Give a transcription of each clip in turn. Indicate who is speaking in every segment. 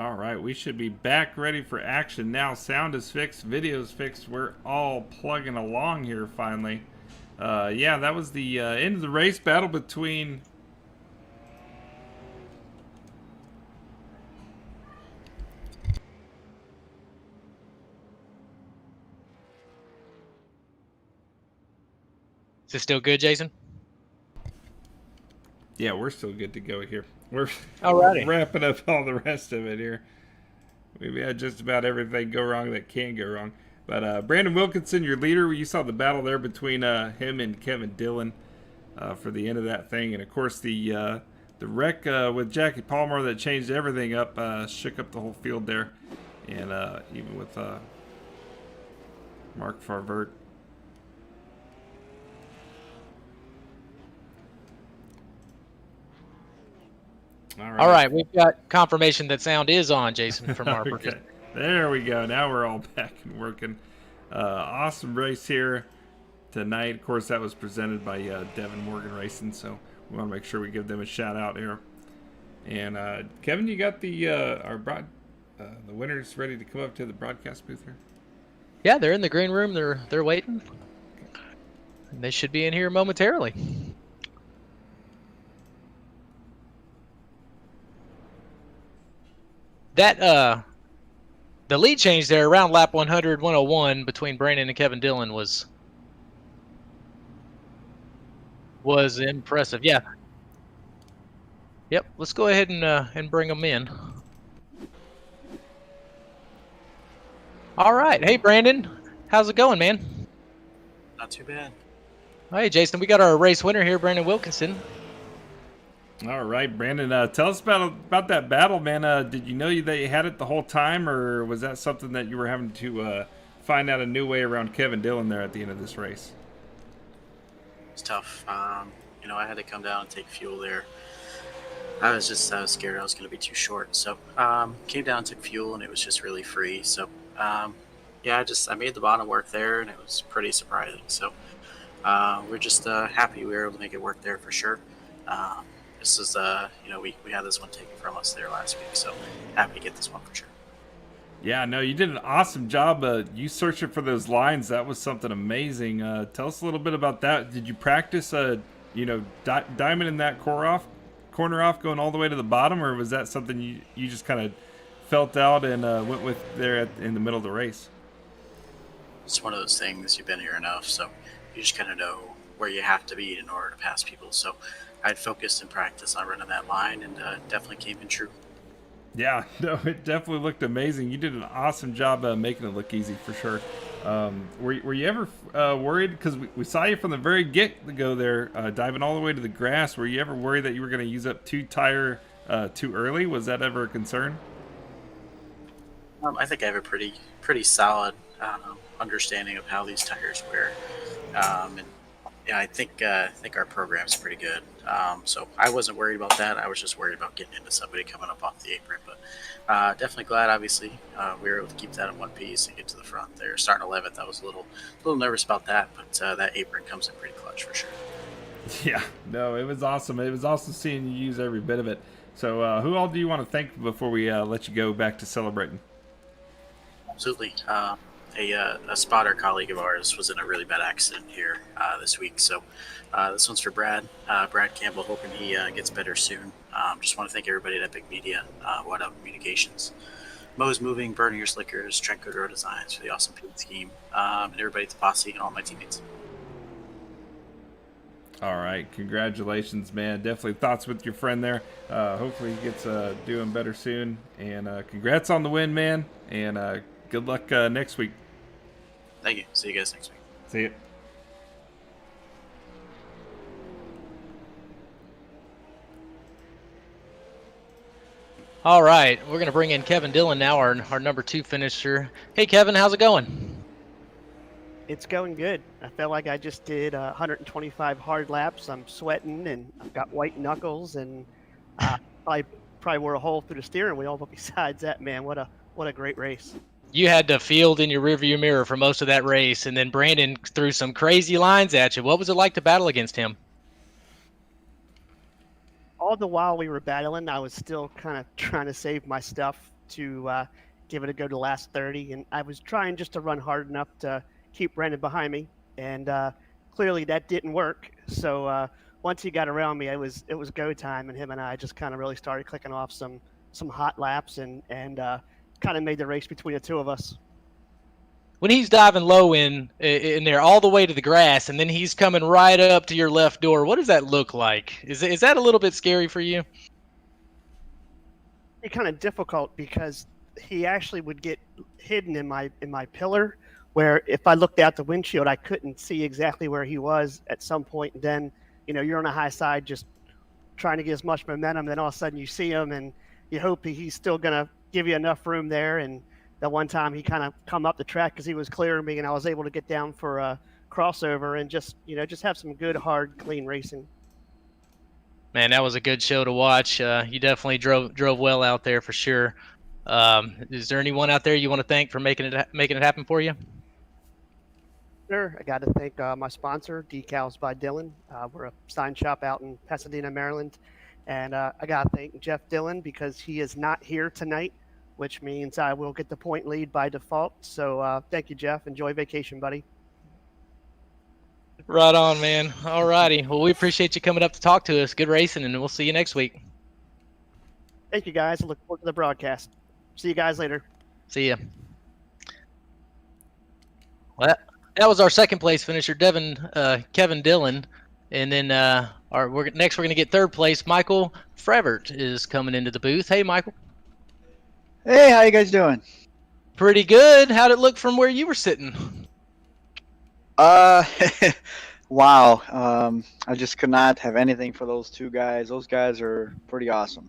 Speaker 1: All right, we should be back ready for action now. Sound is fixed, video is fixed. We're all plugging along here finally. Yeah, that was the end of the race battle between.
Speaker 2: Is it still good, Jason?
Speaker 1: Yeah, we're still good to go here. We're
Speaker 2: Alrighty.
Speaker 1: wrapping up all the rest of it here. We've had just about everything go wrong that can go wrong. But Brandon Wilkinson, your leader, you saw the battle there between him and Kevin Dillon for the end of that thing. And of course, the wreck with Jackie Palmer that changed everything up, shook up the whole field there. And even with Mark Farvert.
Speaker 2: All right, we've got confirmation that sound is on, Jason, from our
Speaker 1: Okay. There we go. Now we're all back and working. Awesome race here tonight. Of course, that was presented by Devin Morgan Racing, so we want to make sure we give them a shout out here. And Kevin, you got the the winners ready to come up to the broadcast booth here?
Speaker 2: Yeah, they're in the green room. They're waiting. And they should be in here momentarily. That the lead change there around lap 100, 101 between Brandon and Kevin Dillon was impressive. Yeah. Yep. Let's go ahead and bring them in. All right. Hey, Brandon. How's it going, man?
Speaker 3: Not too bad.
Speaker 2: Hey, Jason. We got our race winner here, Brandon Wilkinson.
Speaker 1: All right, Brandon. Tell us about that battle, man. Did you know that you had it the whole time, or was that something that you were having to find out a new way around Kevin Dillon there at the end of this race?
Speaker 3: It's tough. You know, I had to come down and take fuel there. I was scared I was going to be too short. So came down, took fuel, and it was just really free. So yeah, I made the bottom work there, and it was pretty surprising. So we're just happy we were able to make it work there for sure. This is, you know, we had this one taken from us there last week, so happy to get this one for sure.
Speaker 1: Yeah, no, you did an awesome job. You searching for those lines. That was something amazing. Tell us a little bit about that. Did you practice, you know, diamond that corner off going all the way to the bottom, or was that something you just kind of felt out and went with there in the middle of the race?
Speaker 3: It's one of those things, you've been here enough, so you just kind of know where you have to be in order to pass people. So I'd focused in practice on running that line, and definitely came in true.
Speaker 1: Yeah, no, it definitely looked amazing. You did an awesome job making it look easy for sure. Were you ever worried, because we saw you from the very get-go there, diving all the way to the grass, were you ever worried that you were going to use up tire too early? Was that ever a concern?
Speaker 3: I think I have a pretty solid understanding of how these tires wear, and yeah, I think our program's pretty good. So I wasn't worried about that. I was just worried about getting into somebody coming up off the apron. But definitely glad, obviously, we were able to keep that in one piece and get to the front there. Starting 11th, I was a little nervous about that, but that apron comes in pretty clutch for sure.
Speaker 1: Yeah, no, it was awesome. It was awesome seeing you use every bit of it. So who all do you want to thank before we let you go back to celebrating?
Speaker 3: Absolutely. A spotter colleague of ours was in a really bad accident here this week. So this one's for Brad. Brad Campbell, hoping he gets better soon. Just want to thank everybody at Epic Media, What Up Communications, Mo's Moving, Burning Your Slickers, Trent Road Designs for the awesome paint scheme, and everybody at the Posse and all my teammates.
Speaker 1: All right, congratulations, man. Definitely thoughts with your friend there. Hopefully he gets doing better soon. And congrats on the win, man. And good luck next week.
Speaker 3: Thank you. See you guys next week.
Speaker 1: See you.
Speaker 2: All right, we're going to bring in Kevin Dillon now, our number 2 finisher. Hey, Kevin, how's it going?
Speaker 4: It's going good. I felt like I just did 125 hard laps. I'm sweating, and I've got white knuckles, and I probably wore a hole through the steering wheel. But besides that, man, what a great race.
Speaker 2: You had to field in your rearview mirror for most of that race, and then Brandon threw some crazy lines at you. What was it like to battle against him?
Speaker 4: All the while we were battling, I was still kind of trying to save my stuff to give it a go to the last 30, and I was trying just to run hard enough to keep Brandon behind me, and clearly that didn't work. So once he got around me, it was go time, and him and I just kind of really started clicking off some hot laps, and kind of made the race between the two of us.
Speaker 2: When he's diving low in there all the way to the grass, and then he's coming right up to your left door, what does that look like? Is that a little bit scary for you?
Speaker 4: It's kind of difficult because he actually would get hidden in my pillar, where if I looked out the windshield, I couldn't see exactly where he was at some point. And then, you're on the high side, just trying to get as much momentum. Then all of a sudden you see him, and you hope he's still gonna give you enough room there. And the one time he kind of come up the track because he was clearing me, and I was able to get down for a crossover and just have some good, hard, clean racing.
Speaker 2: Man, that was a good show to watch. You definitely drove well out there for sure. Is there anyone out there you want to thank for making it happen for you?
Speaker 4: Sure. I got to thank my sponsor, Decals by Dylan. We're a sign shop out in Pasadena, Maryland. And I got to thank Jeff Dillon because he is not here tonight, which means I will get the point lead by default. So thank you, Jeff. Enjoy vacation, buddy.
Speaker 2: Right on, man. All righty. Well, we appreciate you coming up to talk to us. Good racing, and we'll see you next week.
Speaker 4: Thank you, guys. I look forward to the broadcast. See you guys later.
Speaker 2: See ya. Well, that was our second place finisher, Kevin Dillon. And then we're going to get third place. Michael Frevert is coming into the booth. Hey, Michael.
Speaker 5: Hey, how you guys doing?
Speaker 2: Pretty good. How'd it look from where you were sitting?
Speaker 5: Wow. I just could not have anything for those two guys. Those guys are pretty awesome.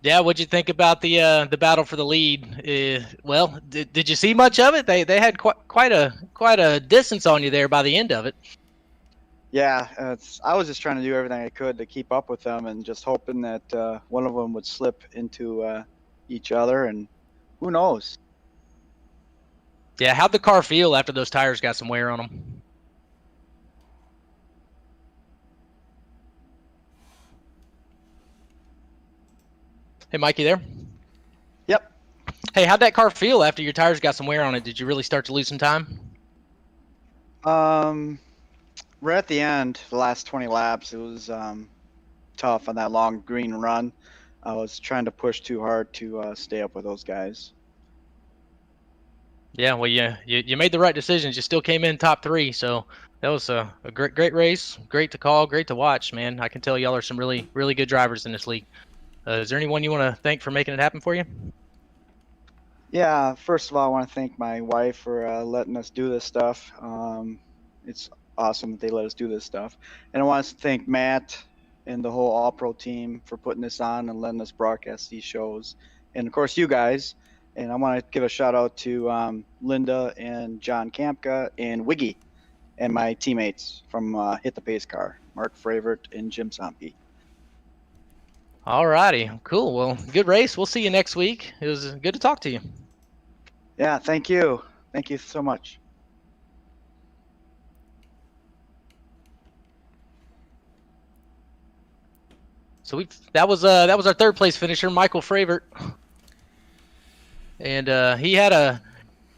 Speaker 2: Yeah, what'd you think about the battle for the lead? Well, did you see much of it? They had quite a distance on you there by the end of it.
Speaker 5: Yeah, I was just trying to do everything I could to keep up with them, and just hoping that one of them would slip into each other, and who knows?
Speaker 2: Yeah, how'd the car feel after those tires got some wear on them? Hey, Mikey, there?
Speaker 5: Yep.
Speaker 2: Hey, how'd that car feel after your tires got some wear on it? Did you really start to lose some time?
Speaker 5: Right at the end, the last 20 laps, it was tough on that long green run. I was trying to push too hard to stay up with those guys.
Speaker 2: Yeah, well, you made the right decisions. You still came in top 3, so that was a great race. Great to call, great to watch, man. I can tell y'all are some really, really good drivers in this league. Is there anyone you want to thank for making it happen for you?
Speaker 5: Yeah, first of all, I want to thank my wife for letting us do this stuff. It's awesome that they let us do this stuff. And I want to thank Matt and the whole All Pro team for putting this on and letting us broadcast these shows. And of course, you guys. And I want to give a shout out to Linda and John Kampka and Wiggy and my teammates from Hit the Pace Car, Mark Fravert and Jim Zombie.
Speaker 2: All righty, cool. Well, good race. We'll see you next week. It was good to talk to you.
Speaker 5: Yeah, thank you. Thank you so much.
Speaker 2: So that was our third place finisher, Michael Fravert. And he had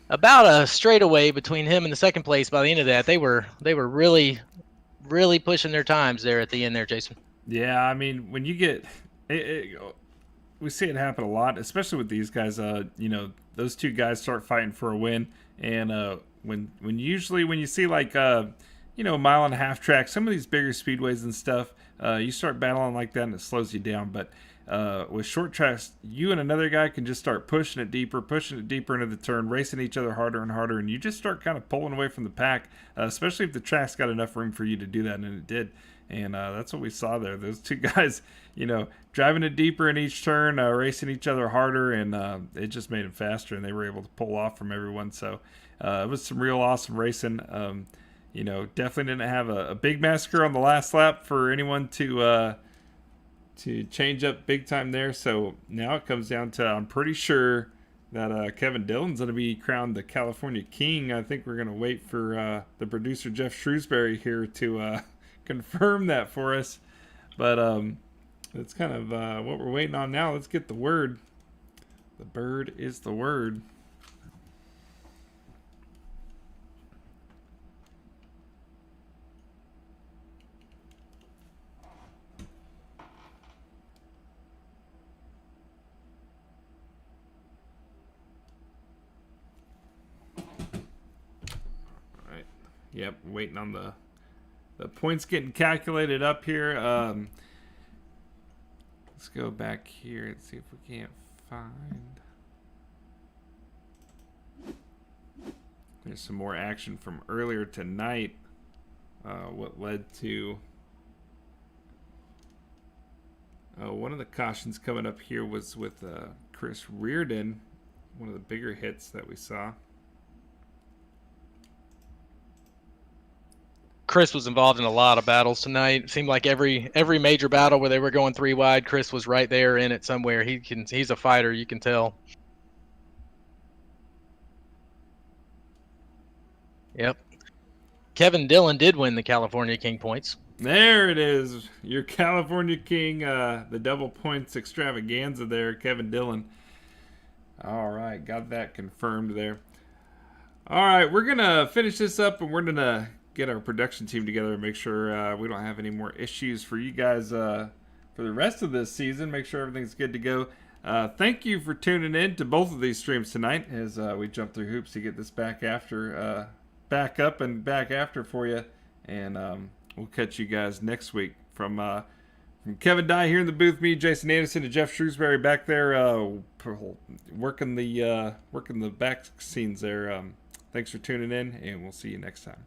Speaker 2: about a straightaway between him and the second place. By the end of that, they were really, really pushing their times there at the end there, Jason.
Speaker 1: Yeah, I mean, when you get we see it happen a lot, especially with these guys. Those two guys start fighting for a win, and when you see like mile and a half track, some of these bigger speedways and stuff, you start battling like that and it slows you down. But with short tracks, you and another guy can just start pushing it deeper into the turn, racing each other harder and harder, and you just start kind of pulling away from the pack, especially if the track's got enough room for you to do that, and it did. And that's what we saw there. Those two guys, driving it deeper in each turn, racing each other harder, and it just made it faster, and they were able to pull off from everyone. So it was some real awesome racing. Definitely didn't have a big massacre on the last lap for anyone to change up big time there. So now it comes down to, I'm pretty sure that Kevin Dillon's going to be crowned the California King. I think we're going to wait for the producer Jeff Shrewsbury here to confirm that for us. But that's kind of what we're waiting on now. Let's get the word. The bird is the word. All right. Yep, waiting on the points getting calculated up here. Let's go back here and see if we can't find. There's some more action from earlier tonight. What led to one of the cautions coming up here was with Chris Reardon, one of the bigger hits that we saw.
Speaker 2: Chris was involved in a lot of battles tonight. It seemed like every major battle where they were going 3 wide, Chris was right there in it somewhere. He's a fighter, you can tell. Yep. Kevin Dillon did win the California King points.
Speaker 1: There it is. Your California King, the double points extravaganza there, Kevin Dillon. All right, got that confirmed there. All right, we're going to finish this up, and we're going to get our production team together and make sure we don't have any more issues for you guys for the rest of this season. Make sure everything's good to go. Thank you for tuning in to both of these streams tonight as we jump through hoops to get this back up and back after for you. And we'll catch you guys next week. From Kevin Dye here in the booth, me, Jason Anderson, and Jeff Shrewsbury back there working the back scenes there. Thanks for tuning in, and we'll see you next time.